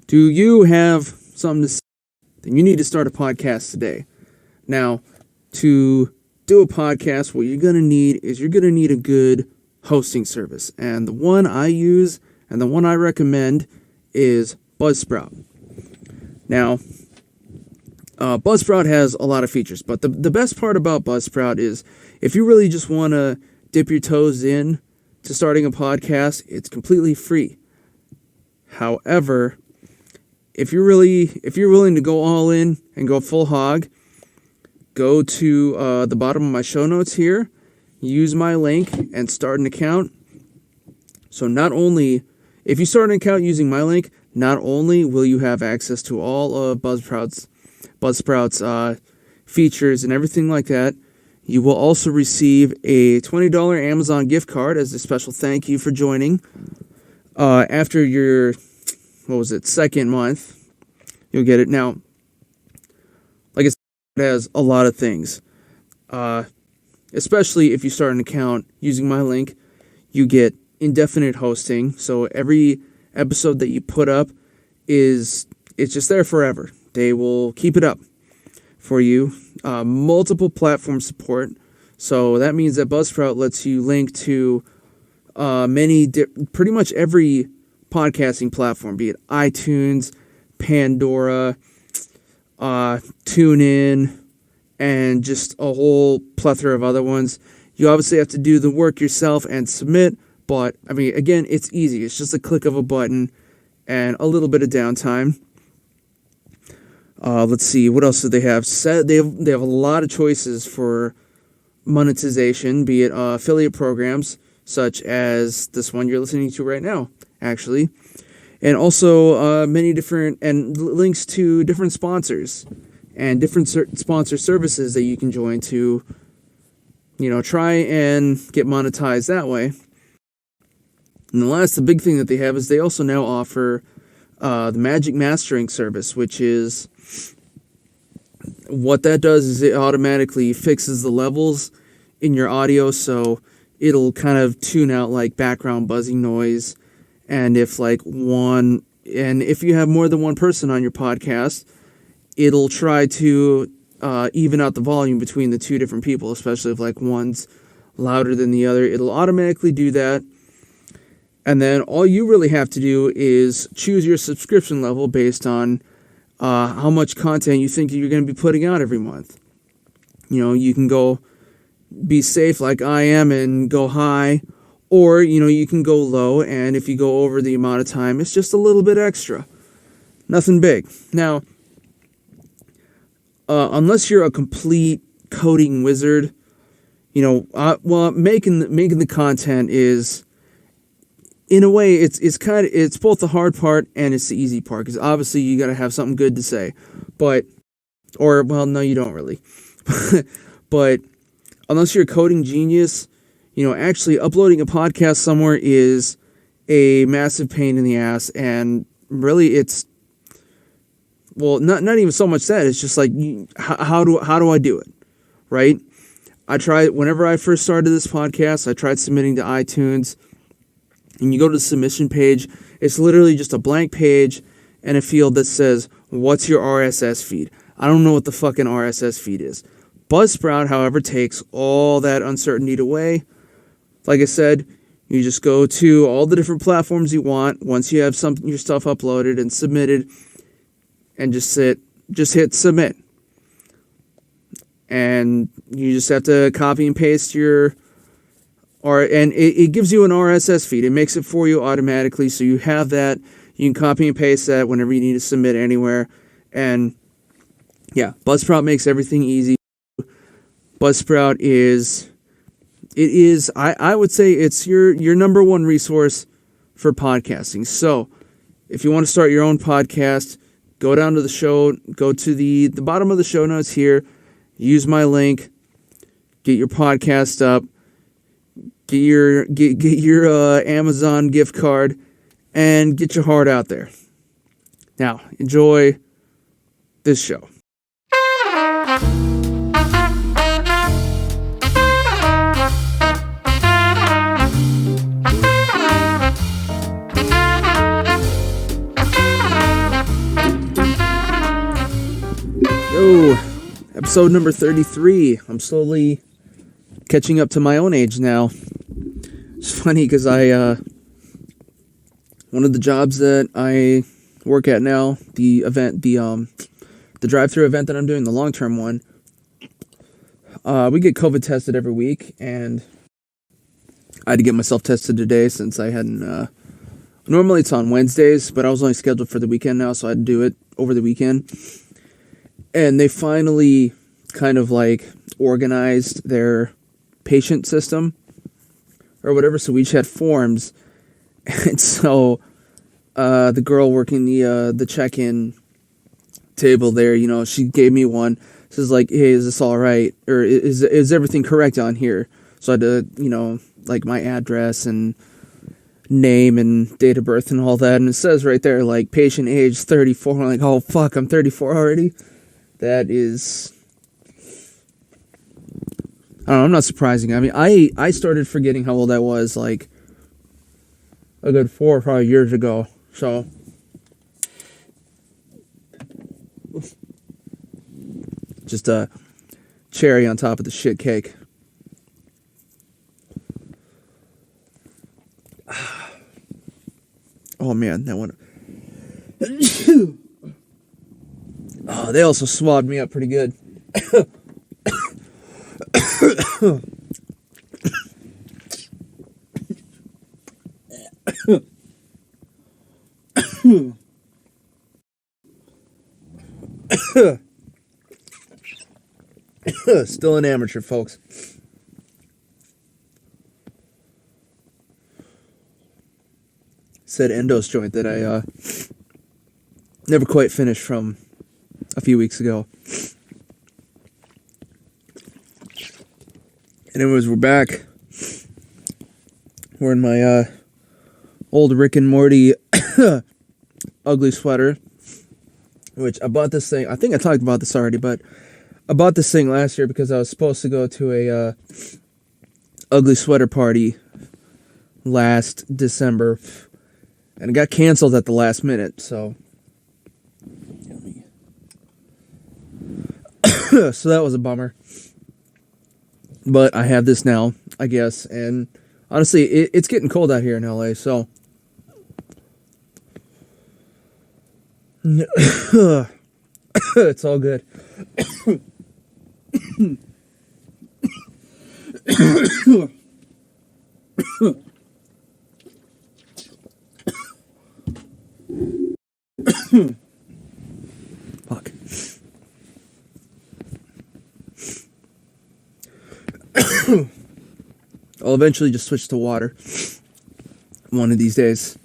Do you have something to say? Then you need to start a podcast today. Now, to do a podcast, what you're going to need is you're going to need a good hosting service. And the one I use and the one I recommend is Buzzsprout. Now, Buzzsprout has a lot of features, but the best part about Buzzsprout is if you really just want to dip your toes in to starting a podcast, it's completely free. However, if you're willing to go all in and go full hog, go to the bottom of my show notes here, use my link, and start an account. So not only, if you start an account using my link, not only will you have access to all of Buzzsprout's features and everything like that, you will also receive a $20 Amazon gift card as a special thank you for joining. After your, second month, you'll get it. Now, like I said, it has a lot of things. Especially if you start an account using my link, you get indefinite hosting. So every episode that you put up it's just there forever. They will keep it up for you. Multiple platform support. So that means that Buzzsprout lets you link to pretty much every podcasting platform, be it iTunes, Pandora, TuneIn, and just a whole plethora of other ones. You obviously have to do the work yourself and submit, but, I mean, again, it's easy. It's just a click of a button and a little bit of downtime. Let's see, what else do they have? They have a lot of choices for monetization, be it affiliate programs, such as this one you're listening to right now, actually. And also many different, and links to different sponsors and different sponsor services that you can join to, try and get monetized that way. And the big thing that they have is they also now offer the Magic Mastering service, which is, what that does is it automatically fixes the levels in your audio, so it'll kind of tune out like background buzzing noise. And if if you have more than one person on your podcast, it'll try to even out the volume between the two different people, especially if one's louder than the other. It'll automatically do that. And then all you really have to do is choose your subscription level based on how much content you think you're going to be putting out every month. You can go be safe like I am and go high, or, you can go low, and if you go over the amount of time, it's just a little bit extra. Nothing big. Now, unless you're a complete coding wizard, making the content is, in a way, it's both the hard part and it's the easy part, because obviously you got to have something good to say, no, you don't really. But unless you're a coding genius, actually uploading a podcast somewhere is a massive pain in the ass, and really it's, not even so much that, it's just how do I do it, right? Whenever I first started this podcast, I tried submitting to iTunes, and you go to the submission page, it's literally just a blank page and a field that says, what's your RSS feed? I don't know what the fucking RSS feed is. Buzzsprout, however, takes all that uncertainty away. Like I said, you just go to all the different platforms you want once you have your stuff uploaded and submitted, and just hit submit. And you just have to copy and paste and it gives you an RSS feed. It makes it for you automatically, so you have that. You can copy and paste that whenever you need to submit anywhere. And yeah, Buzzsprout makes everything easy. Buzzsprout I would say it's your number one resource for podcasting. So if you want to start your own podcast, go down to go to the bottom of the show notes here, use my link, get your podcast up, get your Amazon gift card, and get your heart out there. Now, enjoy this show. So, episode number 33. I'm slowly catching up to my own age now. It's funny because one of the jobs that I work at now, the drive-through event that I'm doing, the long-term one, we get COVID tested every week, and I had to get myself tested today since I hadn't, normally it's on Wednesdays, but I was only scheduled for the weekend now, so I had to do it over the weekend. And they finally kind of like organized their patient system or whatever, so we each had forms. And so the girl working the check-in table there, you know, she gave me one. Says like, hey, is this all right? Or is everything correct on here? So I had to, you know, like my address and name and date of birth and all that. And it says right there, like, patient age 34. I'm like, oh, fuck, I'm 34 already? That is, I don't know, I'm not surprising. I mean, I started forgetting how old I was, like, a good 4 or 5 years ago. So, just a cherry on top of the shit cake. Oh, man, that one. Oh, they also swabbed me up pretty good. Still an amateur, folks. Said endos joint that I never quite finished from a few weeks ago. And anyways, we're back. Wearing my old Rick and Morty ugly sweater, which I bought this thing. I think I talked about this already, but I bought this thing last year because I was supposed to go to a ugly sweater party last December, and it got canceled at the last minute, so so that was a bummer. But I have this now, I guess, and honestly, it's getting cold out here in LA, so it's all good. Fuck. I'll eventually just switch to water one of these days.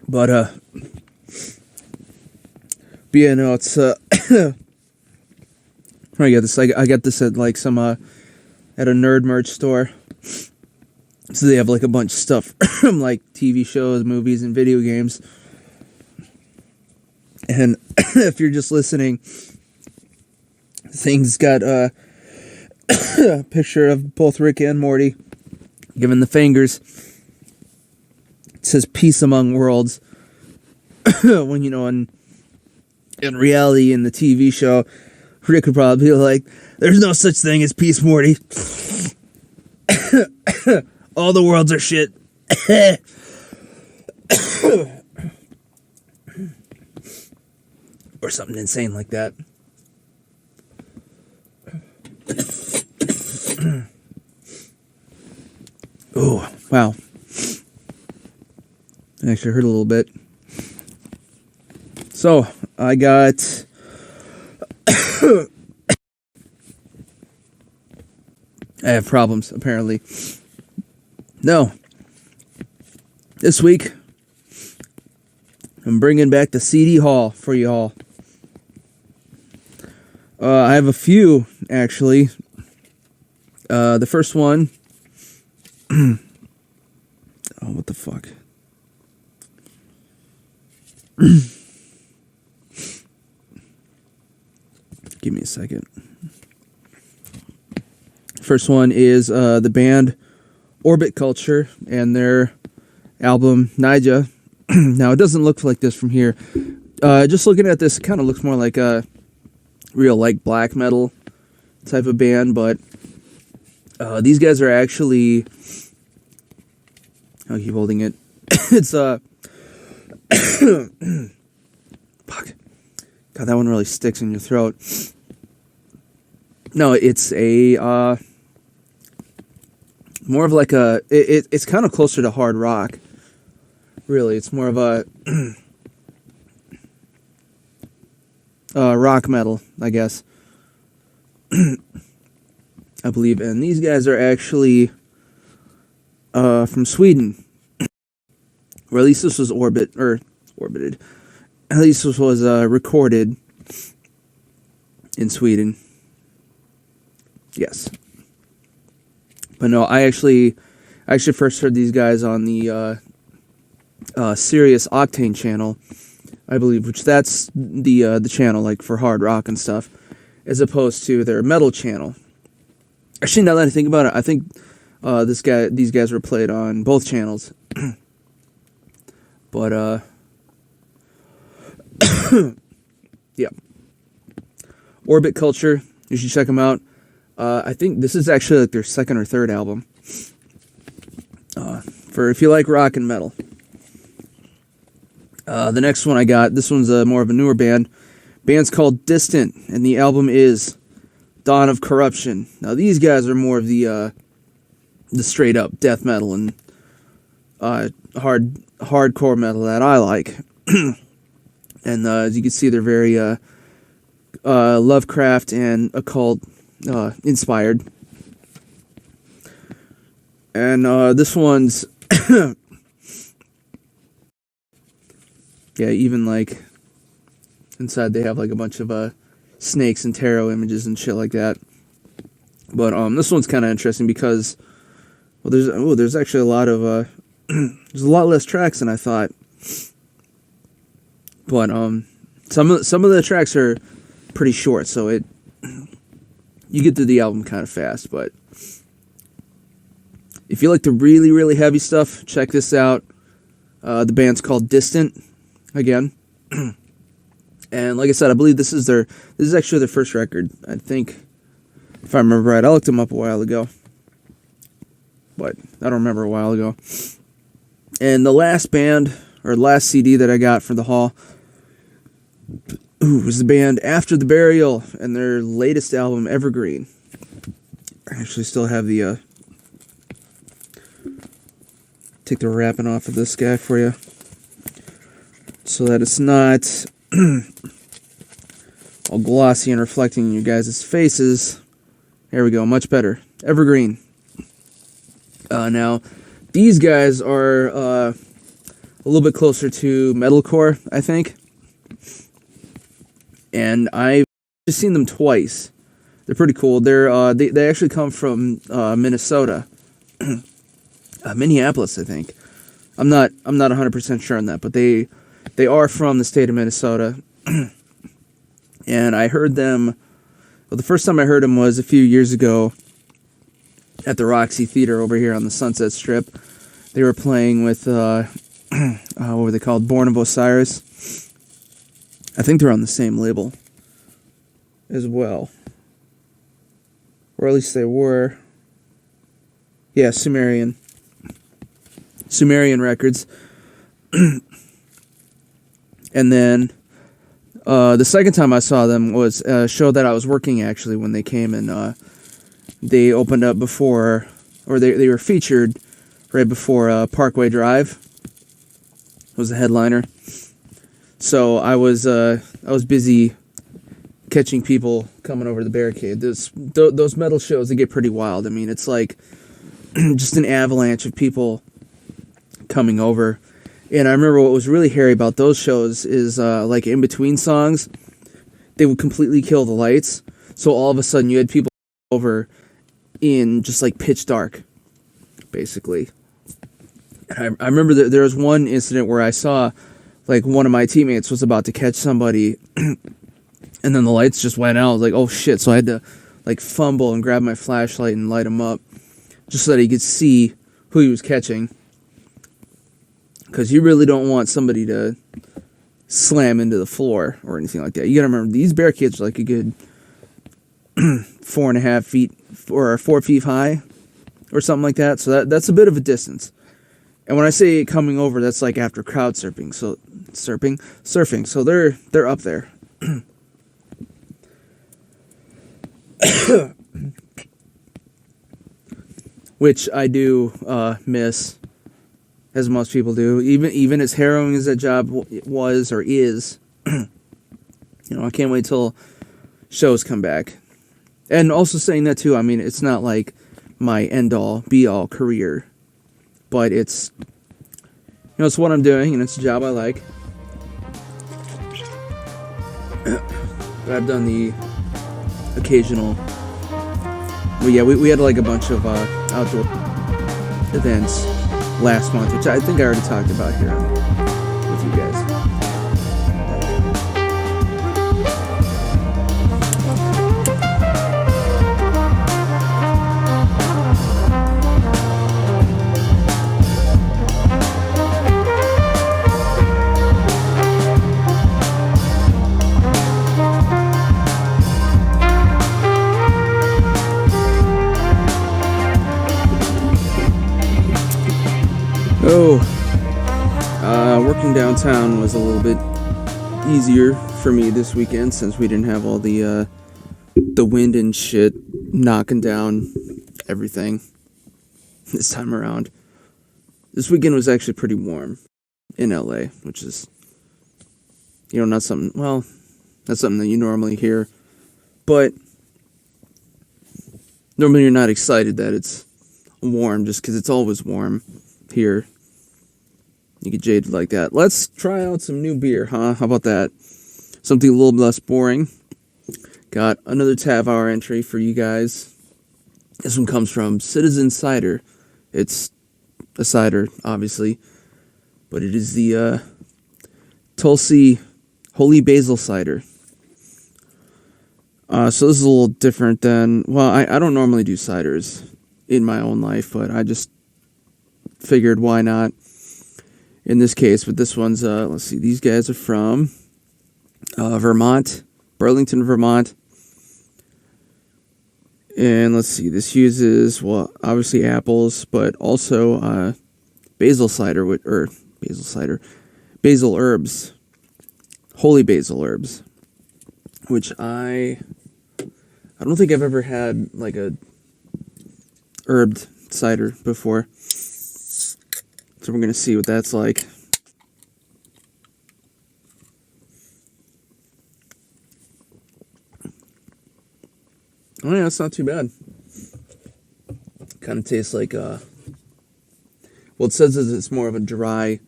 But yeah, no, it's I got this. I got this at like some at a nerd merch store. So they have like a bunch of stuff from like TV shows, movies, and video games. And if you're just listening, thing's got a picture of both Rick and Morty giving the fingers. It says peace among worlds. When, you know, in reality, in the TV show, Rick would probably be like, there's no such thing as peace, Morty. All the worlds are shit. Or something insane like that. Oh, wow. I actually hurt a little bit. So, I got I have problems, apparently. No. This week, I'm bringing back the CDHaul for y'all. I have a few, actually. The first one... oh, what the fuck? Give me a second. First one is the band Orbitculture and their album Nija. Now, it doesn't look like this from here. just looking at this, it kind of looks more like a real like black metal type of band, but these guys are actually, I'll keep holding it. It's fuck. God, that one really sticks in your throat. No, it's a more of like a it's kind of closer to hard rock. Really, it's more of a rock metal, I guess. I believe, and these guys are actually from Sweden, or at least this was orbited. At least this was recorded in Sweden. Yes, but no, I actually first heard these guys on the Sirius Octane channel, I believe, which that's the channel like for hard rock and stuff, as opposed to their metal channel. Actually, now that I think about it, I think these guys were played on both channels. But yeah, Orbitculture, you should check them out. I think this is actually like their second or third album. For if you like rock and metal. The next one I got, this one's more of a newer band. Band's called Distant, and the album is Dawn of Corruption. Now these guys are more of the straight up death metal and hardcore metal that I like. And as you can see, they're very Lovecraft and occult inspired. And this one's yeah, even like inside they have like a bunch of snakes and tarot images and shit like that. But this one's kind of interesting because, well, there's actually a lot of there's a lot less tracks than I thought. But some of the tracks are pretty short, so you get through the album kind of fast. But if you like the really, really heavy stuff, check this out. The band's called Distant, again. And like I said, I believe this is actually their first record, I think, if I remember right. I looked them up a while ago, but I don't remember a while ago. And the last band, or last CD that I got for the haul, was the band Aftertheburial and their latest album, Evergreen. I actually still have the take the wrapping off of this guy for you, so that it's not all glossy and reflecting in you guys' faces. There we go, much better. Evergreen. Now, these guys are a little bit closer to metalcore, I think. And I've just seen them twice. They're pretty cool. They actually come from Minnesota, Minneapolis, I think. I'm not 100% sure on that, but they are from the state of Minnesota. And I heard them. Well, the first time I heard them was a few years ago at the Roxy Theater over here on the Sunset Strip. They were playing with what were they called? Born of Osiris. I think they're on the same label as well. Or at least they were. Yeah, Sumerian Records. And then the second time I saw them was a show that I was working actually when they came, and they opened up before, or they were featured right before Parkway Drive was the headliner. So I was busy catching people coming over the barricade. Those metal shows, they get pretty wild. I mean, it's like just an avalanche of people coming over. And I remember what was really hairy about those shows is like in between songs, they would completely kill the lights. So all of a sudden you had people over in just like pitch dark, basically. And I remember that there was one incident where I saw like one of my teammates was about to catch somebody and then the lights just went out. I was like, oh shit. So I had to like fumble and grab my flashlight and light him up just so that he could see who he was catching. Because you really don't want somebody to slam into the floor or anything like that. You gotta remember, these barricades are like a good 4.5 feet or 4 feet high or something like that. So that's a bit of a distance. And when I say coming over, that's like after crowd surfing. So surfing. So they're up there. Which I do miss, as most people do. Even as harrowing as that job was or is, you know, I can't wait till shows come back. And also saying that too, I mean, it's not like my end-all, be-all career, but it's, you know, it's what I'm doing, and it's a job I like. But I've done the occasional. Well, yeah, we had like a bunch of outdoor events last month, which I think I already talked about here with you guys. Working downtown was a little bit easier for me this weekend since we didn't have all the wind and shit knocking down everything this time around. This weekend was actually pretty warm in LA, which is, you know, not something that you normally hear, but normally you're not excited that it's warm just because it's always warm here. You get jaded like that. Let's try out some new beer, huh? How about that? Something a little less boring. Got another tab hour entry for you guys. This one comes from Citizencider. It's a cider, obviously, but it is the Tulsi Holy Basil cider. So this is a little different than, well, I don't normally do ciders in my own life, but I just figured why not in this case. But this one's, let's see, these guys are from Vermont, Burlington, Vermont. And let's see, this uses, well, obviously apples, but also basil herbs, holy basil herbs, which I don't think I've ever had like a herbed cider before. So we're going to see what that's like. Oh yeah, it's not too bad. Kind of tastes like, well, it says that it's more of a dry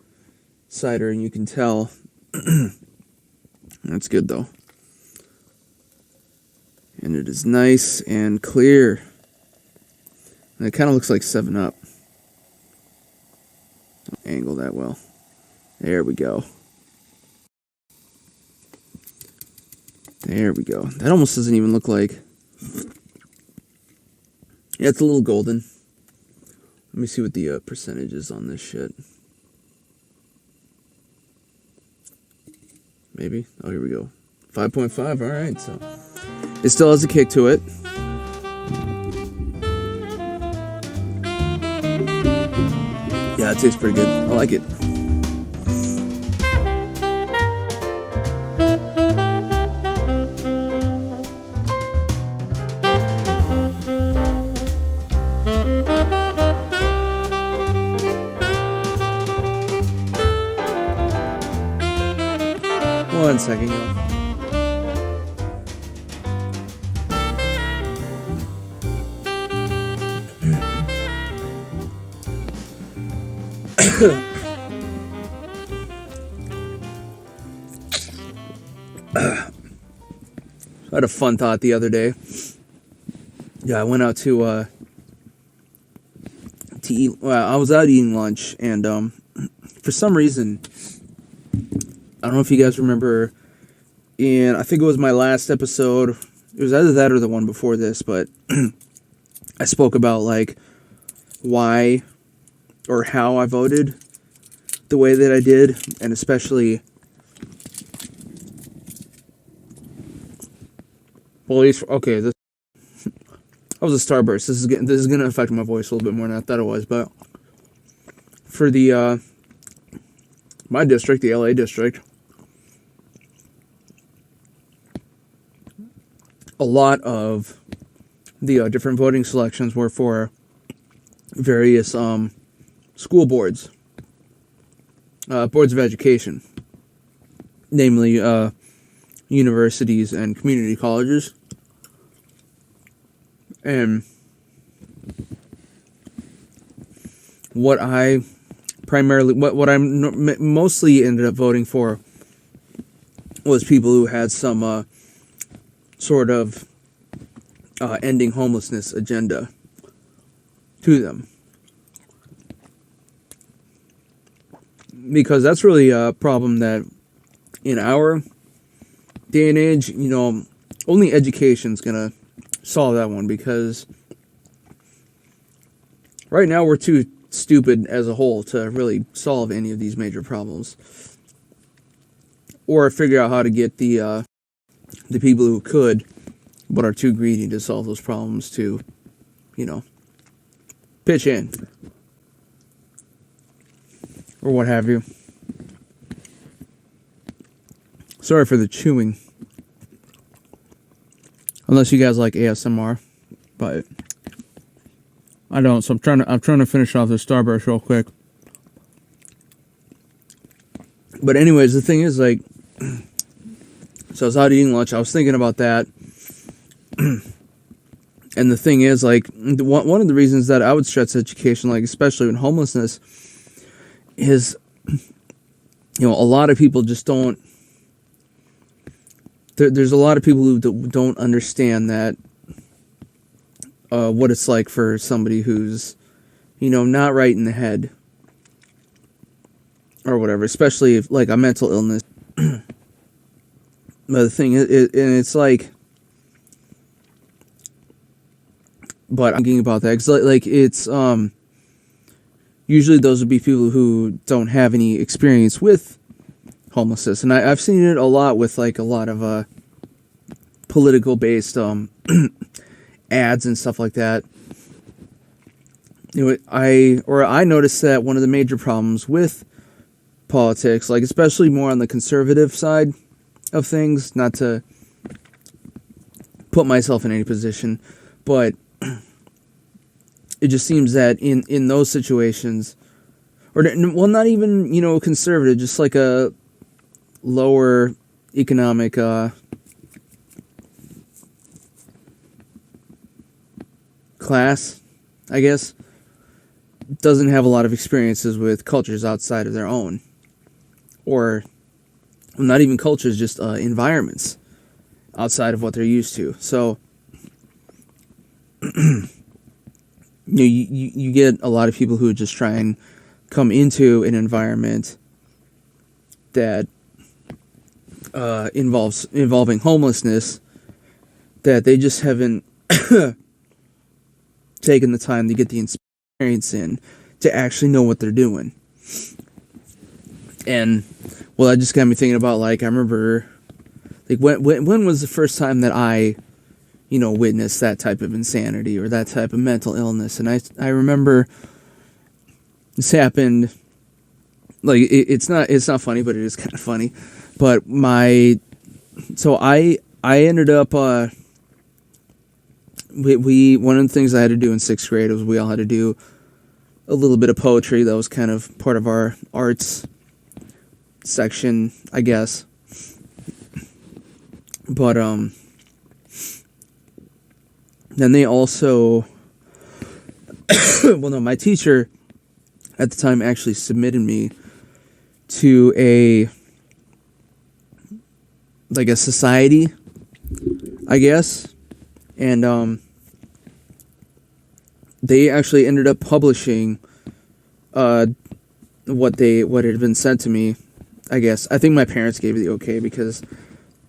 cider, and you can tell. That's good though. And it is nice and clear. And it kind of looks like 7-Up. Don't angle that well. There we go. There we go. That almost doesn't even look like... Yeah, it's a little golden. Let me see what the percentage is on this shit. Maybe. Oh, here we go. 5.5. All right. So it still has a kick to it. Yeah, it tastes pretty good. I like it. One second, y'all. I had a fun thought the other day. Yeah, I went out to eat. Well, I was out eating lunch, and for some reason, I don't know if you guys remember, I think it was my last episode, it was either that or the one before this, but I spoke about, like, why or how I voted the way that I did, and especially Well, at least, okay, this that was a starburst. This is gonna affect my voice a little bit more than I thought it was. But for the my district, the LA district, a lot of the different voting selections were for various school boards, boards of education, namely universities and community colleges. And what I mostly ended up voting for was people who had some sort of ending homelessness agenda to them. Because that's really a problem that in our day and age, you know, only education's gonna solve that one, because right now we're too stupid as a whole to really solve any of these major problems, or figure out how to get the people who could but are too greedy to solve those problems to, you know, pitch in or what have you. Sorry for the chewing. Unless you guys like ASMR, but I don't. So I'm trying to finish off this Starburst real quick. But anyways, the thing is, like, so I was out eating lunch. I was thinking about that, and the thing is, like, one of the reasons that I would stress education, like especially in homelessness, is, you know, a lot of people just don't. There's a lot of people who don't understand that what it's like for somebody who's, you know, not right in the head or whatever, especially if, like, a mental illness. But the thing is, and it's like, but I'm thinking about that because, like, it's usually those would be people who don't have any experience with homelessness, and I've seen it a lot with, like, a lot of political based ads and stuff like that. You know, I noticed that one of the major problems with politics, like especially more on the conservative side of things, not to put myself in any position, but it just seems that in those situations, or, well, not even, you know, conservative, just like a lower economic class, I guess, doesn't have a lot of experiences with cultures outside of their own, or not even cultures, just environments outside of what they're used to. So you get a lot of people who just try and come into an environment that involving homelessness, that they just haven't taken the time to get the experience in to actually know what they're doing. And, well, that just got me thinking about, like, I remember, like, when was the first time that I, you know, witnessed that type of insanity or that type of mental illness? And I remember this happened, like, it's not funny, but it is kind of funny. But so I ended up, we one of the things I had to do in 6th grade was we all had to do a little bit of poetry. That was kind of part of our arts section, I guess. But then they also, well, no, my teacher at the time actually submitted me to a society, I guess. And they actually ended up publishing what had been sent to me, I guess. I think my parents gave it the okay because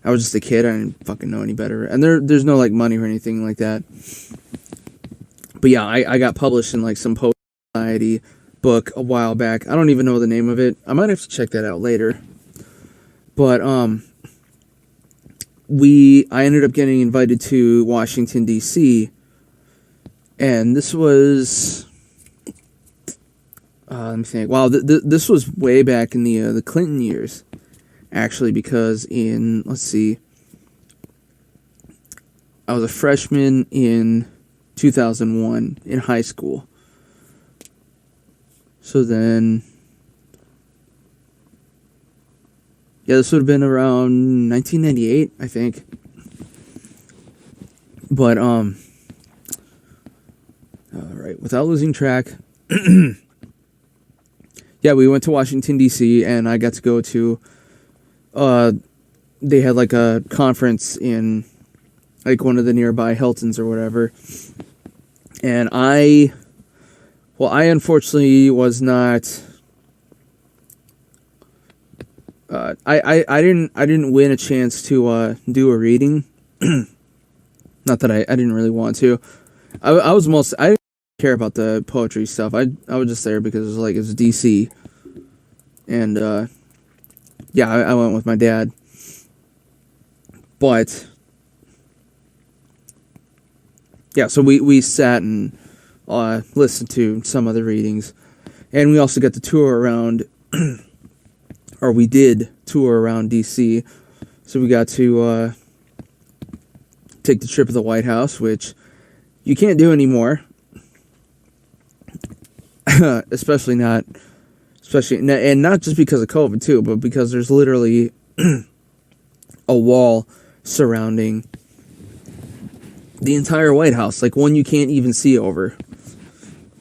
I was just a kid. I didn't fucking know any better. And there's no, like, money or anything like that. But yeah, I got published in, like, some post society book a while back. I don't even know the name of it. I might have to check that out later. But I ended up getting invited to Washington, D.C., and this was, let me think. Wow, this was way back in the Clinton years, actually, because let's see, I was a freshman in 2001 in high school. So then, yeah, this would have been around 1998, I think. But, all right, without losing track, yeah, we went to Washington, D.C., and I got to go to, they had like a conference in like one of the nearby Hiltons or whatever. And I unfortunately was not, I didn't win a chance to do a reading. Not that I didn't really want to. I didn't care about the poetry stuff. I was just there because it was DC. And yeah, I went with my dad. But yeah, so we sat and listened to some of the readings. And we also got to tour around, or we did tour around DC. So we got to take the trip to the White House, which you can't do anymore. especially not just because of COVID too, but because there's literally a wall surrounding the entire White House, like one you can't even see over.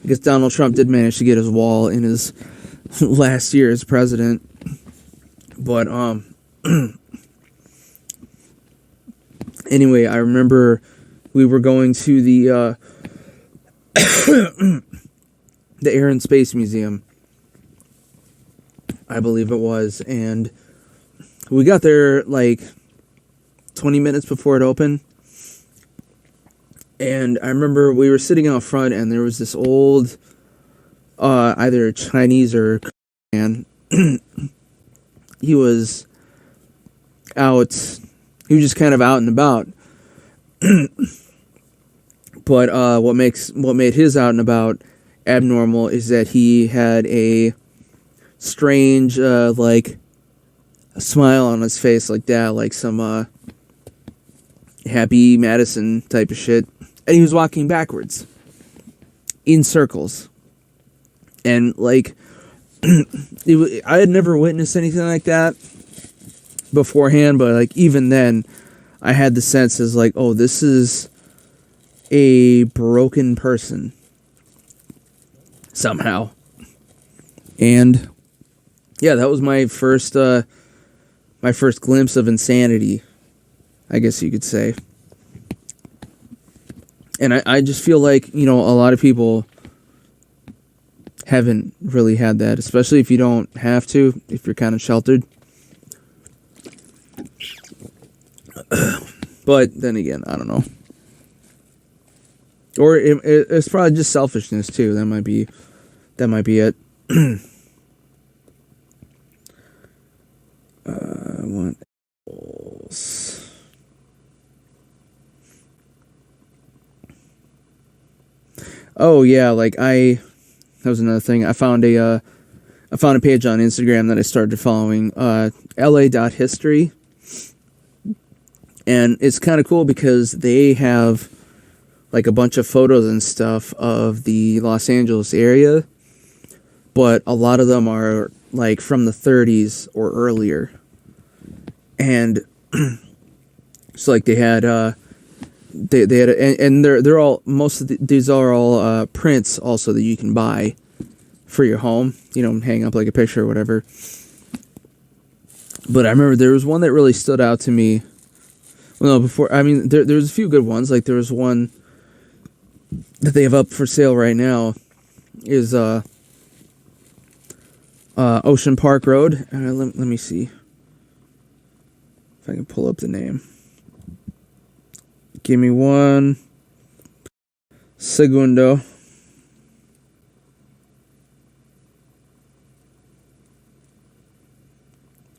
I guess Donald Trump did manage to get his wall in his last year as president, but anyway, I remember we were going to the the Air and Space Museum, I believe it was, and we got there like 20 minutes before it opened. And I remember we were sitting out front, and there was this old, either Chinese or man. He was just kind of out and about. But what made his out and about abnormal is that he had a strange, like, a smile on his face like that, like some Happy Madison type of shit. And he was walking backwards in circles. And, like, I had never witnessed anything like that beforehand, but, like, even then, I had the sense as, like, oh, this is a broken person. Somehow. And, yeah, that was my first glimpse of insanity, I guess you could say. And I just feel like, you know, a lot of people haven't really had that, especially if you don't have to, if you're kind of sheltered. But then again, I don't know. Or it's probably just selfishness too. That might be it. What else? Oh yeah, like that was another thing. I found a page on Instagram that I started following, la.history. And it's kind of cool because they have like a bunch of photos and stuff of the Los Angeles area, but a lot of them are like from the 30s or earlier. And so like they had and they're all, these are all prints also that you can buy for your home, you know, hang up like a picture or whatever. But I remember there was one that really stood out to me. Well, no, there's a few good ones. Like there was one that they have up for sale right now is Ocean Park Road. Let me see if I can pull up the name. Give me one segundo.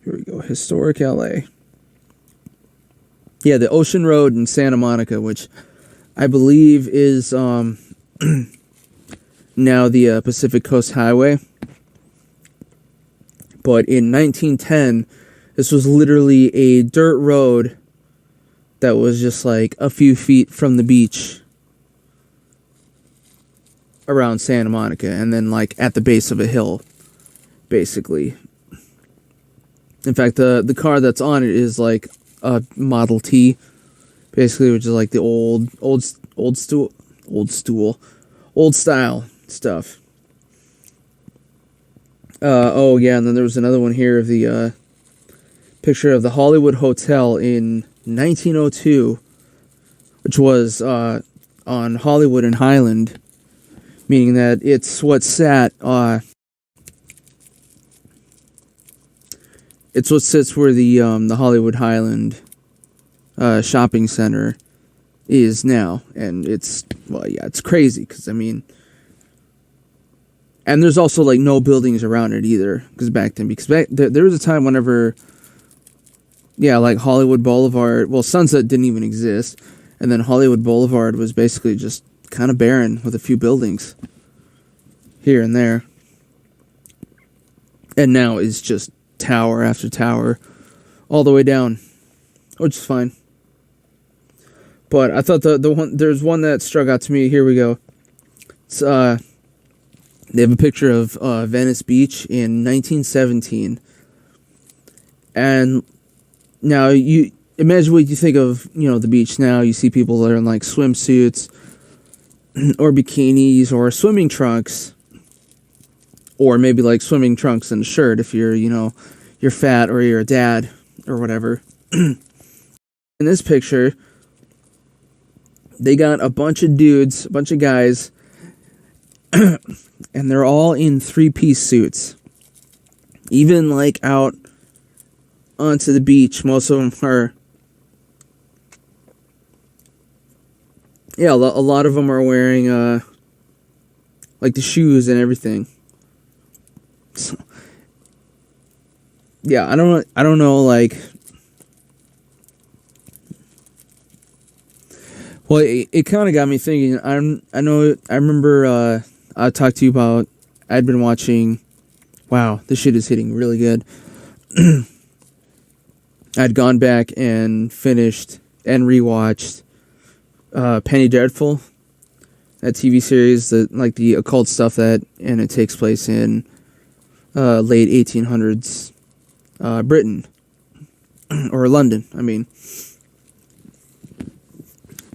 Here we go. Historic LA. Yeah, the Ocean Road in Santa Monica, which I believe is now the Pacific Coast Highway. But in 1910, this was literally a dirt road that was just like a few feet from the beach around Santa Monica, and then like at the base of a hill, basically. In fact, the car that's on it is like a Model T, basically, which is like the old style stuff. Oh yeah, and then there was another one here of the picture of the Hollywood Hotel in 1902, which was on Hollywood and Highland, meaning that it's what sits where the Hollywood Highland shopping center is now, and it's crazy because I mean, and there's also like no buildings around it either because there was a time whenever, like Hollywood Boulevard, well, Sunset didn't even exist, and then Hollywood Boulevard was basically just kind of barren with a few buildings here and there, and now it's just tower after tower all the way down, which is fine. But I thought there's one that struck out to me. Here we go. It's they have a picture of Venice Beach in 1917, and now you imagine what you think of the beach now. You see people that are in like swimsuits or bikinis or swimming trunks, or maybe like swimming trunks and a shirt if you're you're fat or you're a dad or whatever. In this picture, they got a bunch of dudes, a bunch of guys, and they're all in three-piece suits. Even like out onto the beach, most of them are. Yeah, a lot of them are wearing like the shoes and everything. So, yeah, I don't know, like. Well, it kind of got me thinking. I remember I talked to you about. I'd been watching. Wow, this shit is hitting really good. I'd gone back and finished and rewatched Penny Dreadful, that TV series, that like the occult stuff and it takes place in late 1800s Britain or London. I mean.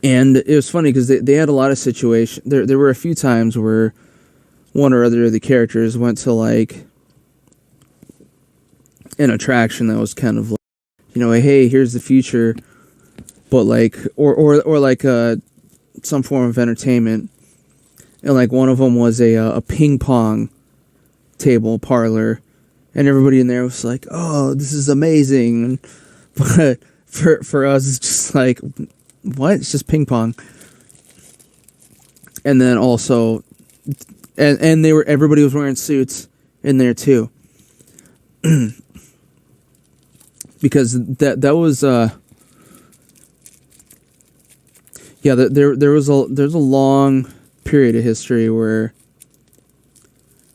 And it was funny because they had a lot of situations. There were a few times where one or other of the characters went to like an attraction that was kind of like, hey, here's the future, but like or like some form of entertainment. And like one of them was a ping pong table parlor, and everybody in there was like, "Oh, this is amazing!" But for us, it's just like, what? It's just ping pong. And then also, and everybody was wearing suits in there too, because that was there's a long period of history where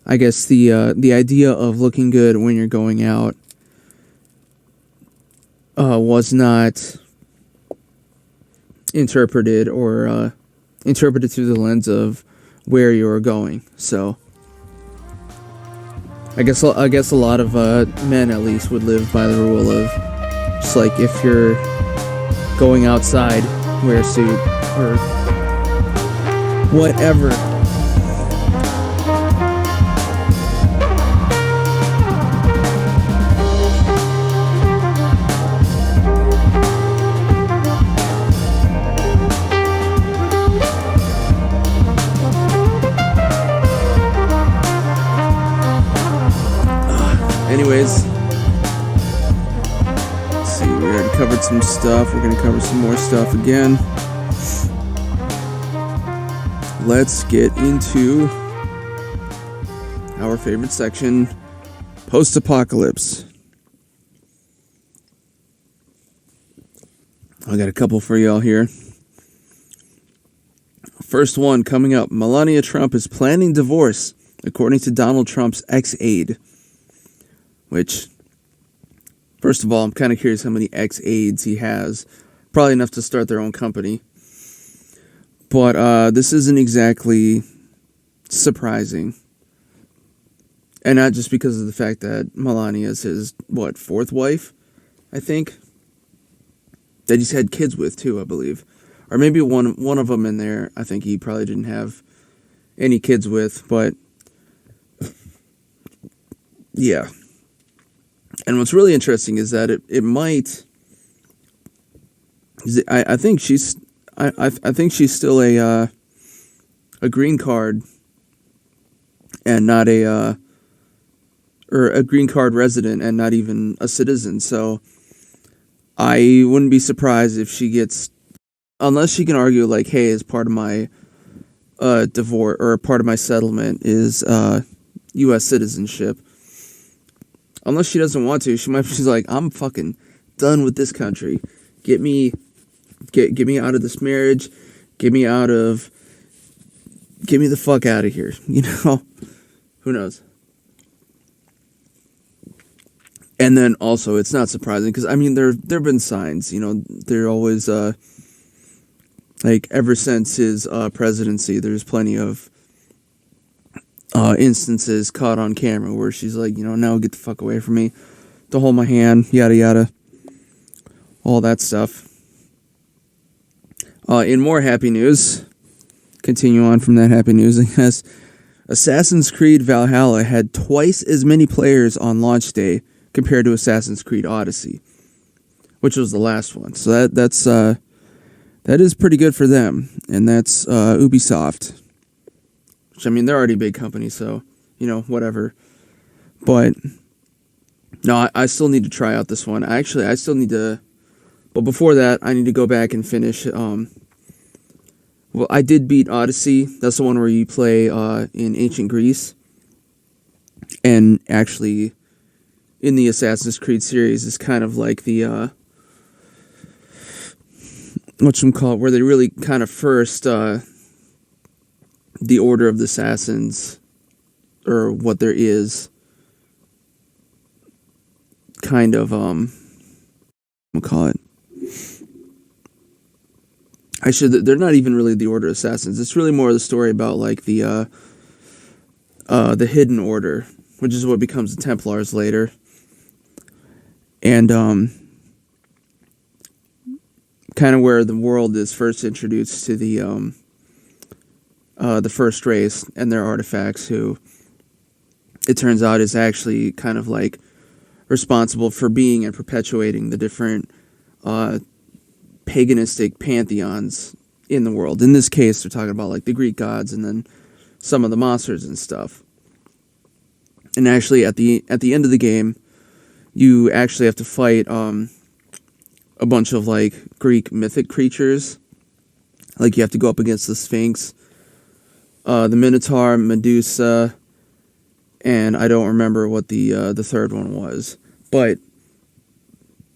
I guess the idea of looking good when you're going out was not interpreted through the lens of where you're going. So I guess a lot of men at least would live by the rule of just like, if you're going outside, wear a suit or whatever. Anyways, let's see, we already covered some stuff. We're going to cover some more stuff again. Let's get into our favorite section, post-apocalypse. I got a couple for y'all here. First one coming up. Melania Trump is planning divorce, according to Donald Trump's ex-aide. Which, first of all, I'm kind of curious how many ex-aides he has. Probably enough to start their own company. But this isn't exactly surprising. And not just because of the fact that Melania is his, fourth wife, I think? That he's had kids with, too, I believe. Or maybe one of them in there, I think he probably didn't have any kids with, but yeah. And what's really interesting is that it might... I think she's still a green card and not or a green card resident and not even a citizen. So I wouldn't be surprised if she gets, unless she can argue like, hey, as part of my divorce or part of my settlement is U.S. citizenship. Unless she doesn't want to, she's like, I'm fucking done with this country. Get me out of this marriage. Get me the fuck out of here. You know? Who knows? And then also, it's not surprising because, I mean, there have been signs, you know, they're always, like, ever since his presidency, there's plenty of instances caught on camera where she's like, you know, now get the fuck away from me. Don't hold my hand, yada yada. All that stuff. In more happy news, continue on from that happy news, I guess. Assassin's Creed Valhalla had twice as many players on launch day compared to Assassin's Creed Odyssey, which was the last one. So that is pretty good for them, and that's Ubisoft. Which, I mean, they're already a big company, so, you know, whatever. But no, I still need to try out this one. I still need to, but before that, I need to go back and finish. Well, I did beat Odyssey. That's the one where you play in ancient Greece, and actually, in the Assassin's Creed series, is kind of like the whatchamacallit, where they really kind of first the Order of the Assassins, or what there is, kind of they're not even really the Order of Assassins. It's really more of the story about like the Hidden Order, which is what becomes the Templars later. And kind of where the world is first introduced to the first race and their artifacts, who it turns out is actually kind of like responsible for being and perpetuating the different paganistic pantheons in the world. In this case, they're talking about like the Greek gods and then some of the monsters and stuff. And actually, at the end of the game, you actually have to fight a bunch of like Greek mythic creatures. Like you have to go up against the Sphinx, the Minotaur, Medusa, and I don't remember what the third one was. But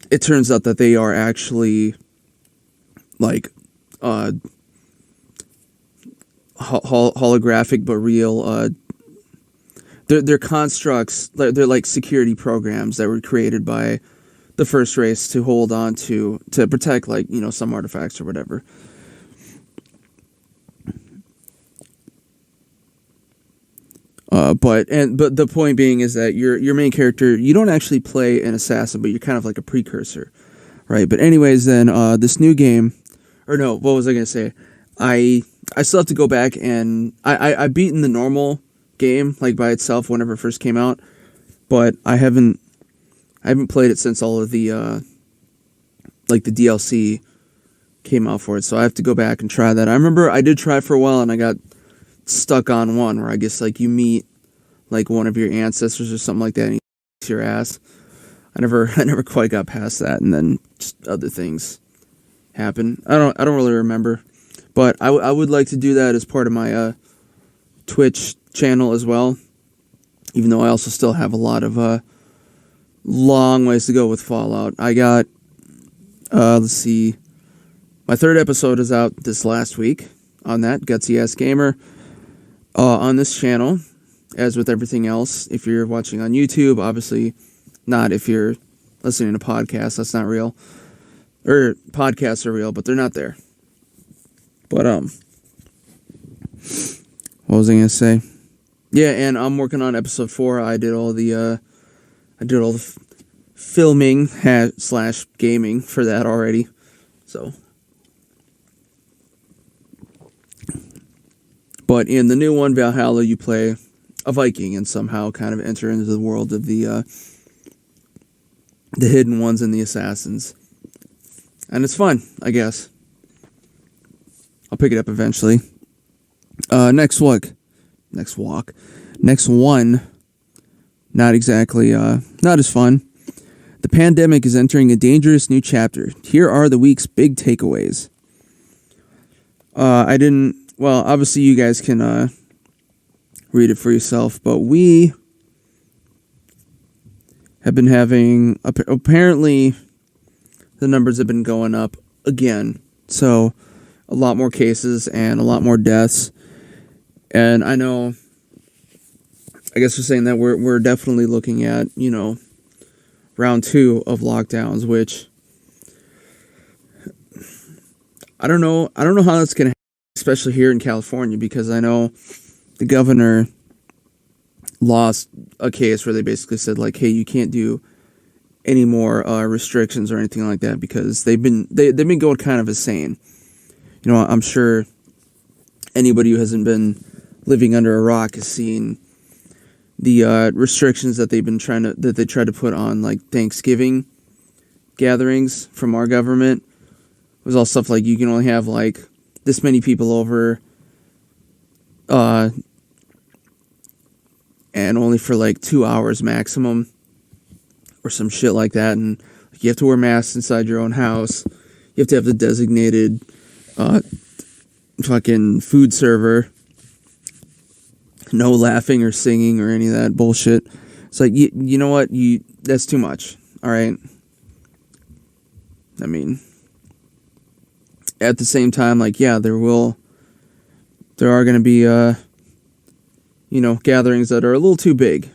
it turns out that they are actually like holographic but real. They're constructs. They're like security programs that were created by the first race to hold on to protect, like, you know, some artifacts or whatever. But the point being is that your main character, you don't actually play an assassin, but you're kind of like a precursor, right? But anyways, then this new game, or no, what was I gonna say? I still have to go back and I beaten the normal game like by itself whenever it first came out, but I haven't played it since all of the like the DLC came out for it. So I have to go back and try that. I remember I did try for a while and I got stuck on one where I guess like you meet like one of your ancestors or something like that and he kicks your ass. I never quite got past that, and then just other things happen. I don't really remember, but I would like to do that as part of my Twitch channel as well, even though I also still have a lot of long ways to go with Fallout. I got let's see, my third episode is out this last week on that, Gutsy Ass Gamer. On this channel, as with everything else, if you're watching on YouTube, obviously not. If you're listening to podcasts, that's not real. Or podcasts are real, but they're not there. But, what was I going to say? Yeah, and I'm working on episode 4. I did all the filming / gaming for that already. So, but in the new one, Valhalla, you play a Viking and somehow kind of enter into the world of the hidden ones and the assassins. And it's fun, I guess. I'll pick it up eventually. Next one, not exactly, not as fun. The pandemic is entering a dangerous new chapter. Here are the week's big takeaways. Obviously you guys can, read it for yourself, but we have been having, apparently the numbers have been going up again. So, a lot more cases and a lot more deaths. And I know, I guess we're saying that we're definitely looking at, round 2 of lockdowns, which I don't know how that's going to happen, especially here in California, because I know the governor lost a case where they basically said, like, hey, you can't do any more restrictions or anything like that, because they've been going kind of insane. I'm sure anybody who hasn't been living under a rock has seen the restrictions that they tried to put on, like, Thanksgiving gatherings from our government. It was all stuff like you can only have like this many people over, and only for like 2 hours maximum, or some shit like that. And you have to wear masks inside your own house. You have to have the designated fucking food server. No laughing or singing or any of that bullshit. It's like, you know what? That's too much. All right. I mean, at the same time, like, yeah, there are going to be, gatherings that are a little too big.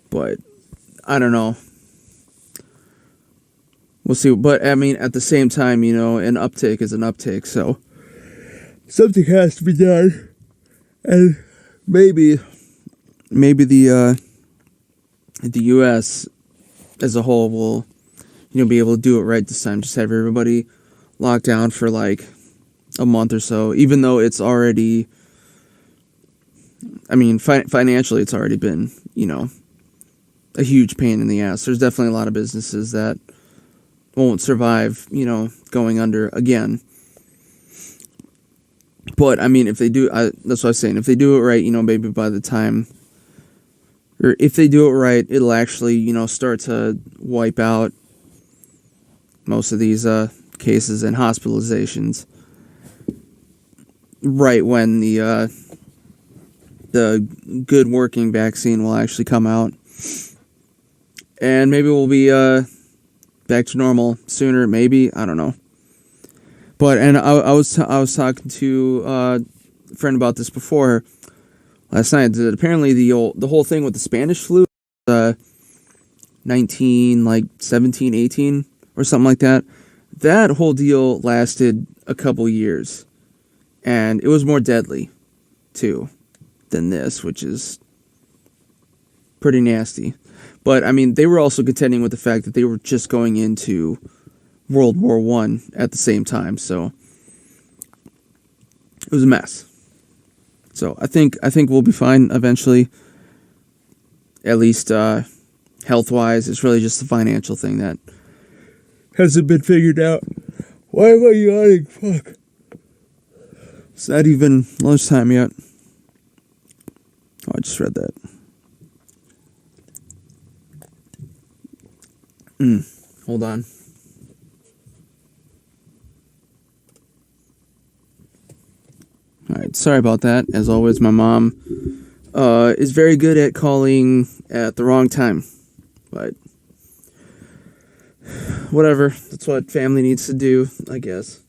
But I don't know. We'll see. But I mean, at the same time, an uptick is an uptick. So something has to be done. And maybe the U.S. as a whole will, be able to do it right this time. Just have everybody locked down for like a month or so, even though it's already, I mean, financially it's already been, a huge pain in the ass. There's definitely a lot of businesses that won't survive, going under again. But, I mean, if they do, that's what I was saying, if they do it right, maybe by the time, or if they do it right, it'll actually, start to wipe out most of these cases and hospitalizations right when the good working vaccine will actually come out. And maybe we'll be back to normal sooner, maybe, I don't know. But, and I was talking to a friend about this before last night, that apparently the whole thing with the Spanish flu, 17, 18, or something like that, that whole deal lasted a couple years. And it was more deadly, too, than this, which is pretty nasty. But, I mean, they were also contending with the fact that they were just going into World War I at the same time, so it was a mess. So I think we'll be fine eventually. At least health-wise, it's really just the financial thing that hasn't been figured out. Why am I yawning? Fuck. It's not even lunchtime yet. Oh, I just read that. Hold on. Alright, sorry about that. As always, my mom is very good at calling at the wrong time. But whatever. That's what family needs to do, I guess.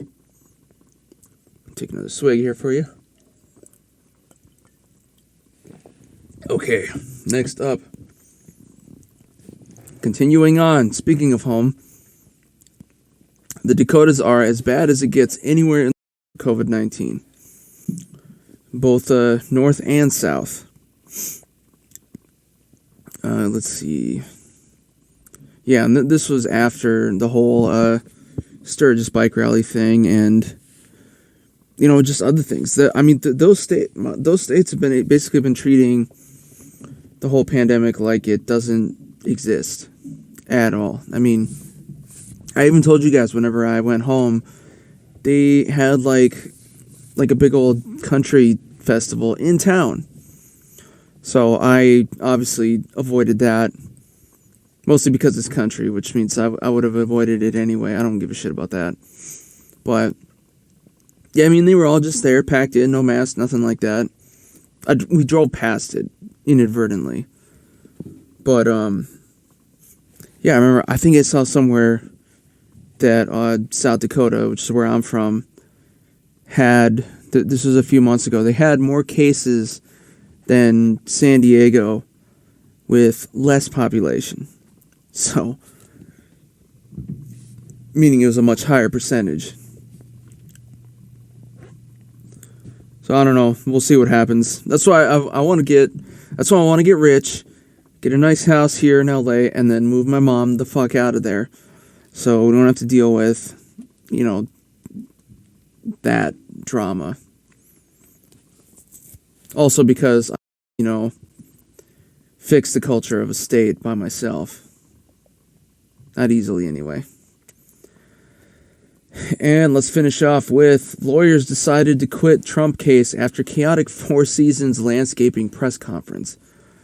Take another swig here for you. Okay, next up. Continuing on, speaking of home, the Dakotas are as bad as it gets anywhere in COVID-19. Both north and south. Let's see. Yeah, and this was after the whole Sturgis bike rally thing, and just other things. Those states have basically been treating the whole pandemic like it doesn't exist at all. I mean, I even told you guys whenever I went home, they had like a big old country festival in town. So I obviously avoided that, mostly because it's country, which means I would have avoided it anyway. I don't give a shit about that. But yeah, I mean, they were all just there, packed in, no mask, nothing like that. We drove past it inadvertently. But yeah, I remember, I think I saw somewhere that South Dakota, which is where I'm from, had, this was a few months ago, they had more cases than San Diego with less population. So, meaning it was a much higher percentage. So I don't know. We'll see what happens. That's why I want to get rich, get a nice house here in LA, and then move my mom the fuck out of there. So we don't have to deal with, that drama. Also because, fix the culture of a state by myself. Not easily, anyway. And let's finish off with lawyers decided to quit Trump case after chaotic Four Seasons landscaping press conference.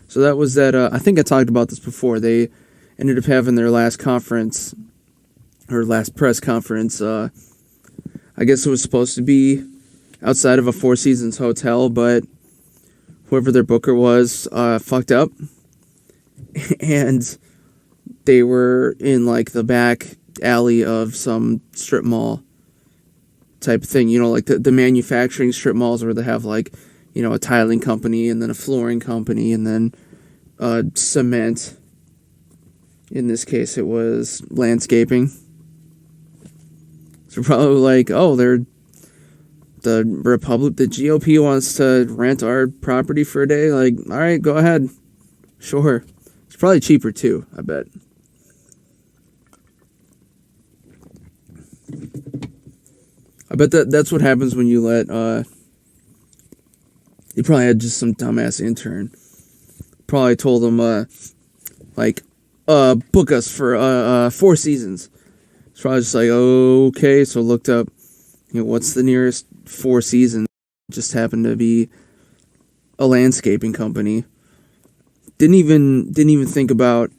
So that was that, I think I talked about this before. They ended up having their last conference, or last press conference. I guess it was supposed to be outside of a Four Seasons hotel, but whoever their booker was fucked up. And they were in like the back alley of some strip mall type of thing, like the manufacturing strip malls where they have like, a tiling company and then a flooring company and then cement. In this case, it was landscaping. So probably like, oh, the GOP wants to rent our property for a day. Like, all right, go ahead. Sure. It's probably cheaper too, I bet. I bet that's what happens when you let, you probably had just some dumbass intern. Probably told them, book us for, 4 seasons. It's probably just like, okay, so looked up, what's the nearest 4 seasons? Just happened to be a landscaping company. Didn't even think about,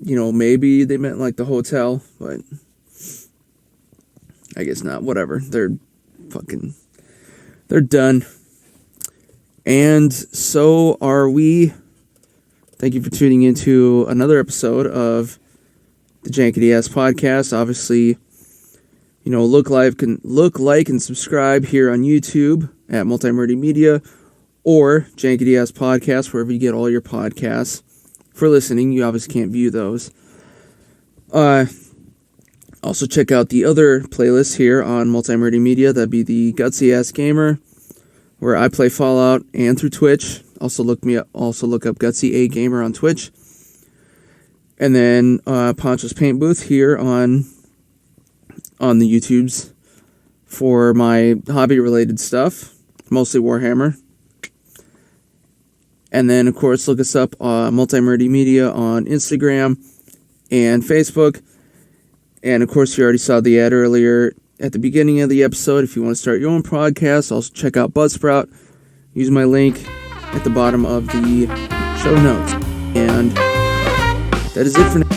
maybe they meant like the hotel, but I guess not. Whatever. They're done. And so are we. Thank you for tuning into another episode of the Jankity Ass Podcast. Obviously, look like and subscribe here on YouTube at Multi-Murdy Media or Jankity Ass Podcast, wherever you get all your podcasts. For listening, you obviously can't view those. Also, check out the other playlists here on Multi-Murdy Media. That'd be the Gutsy Ass Gamer, where I play Fallout, and through Twitch. Also look up Gutsy A Gamer on Twitch. And then Poncho's Paint Booth here on the YouTubes for my hobby-related stuff, mostly Warhammer. And then, of course, look us up Multi-Murdy Media on Instagram and Facebook. And, of course, you already saw the ad earlier at the beginning of the episode. If you want to start your own podcast, also check out Buzzsprout. Use my link at the bottom of the show notes. And that is it for now.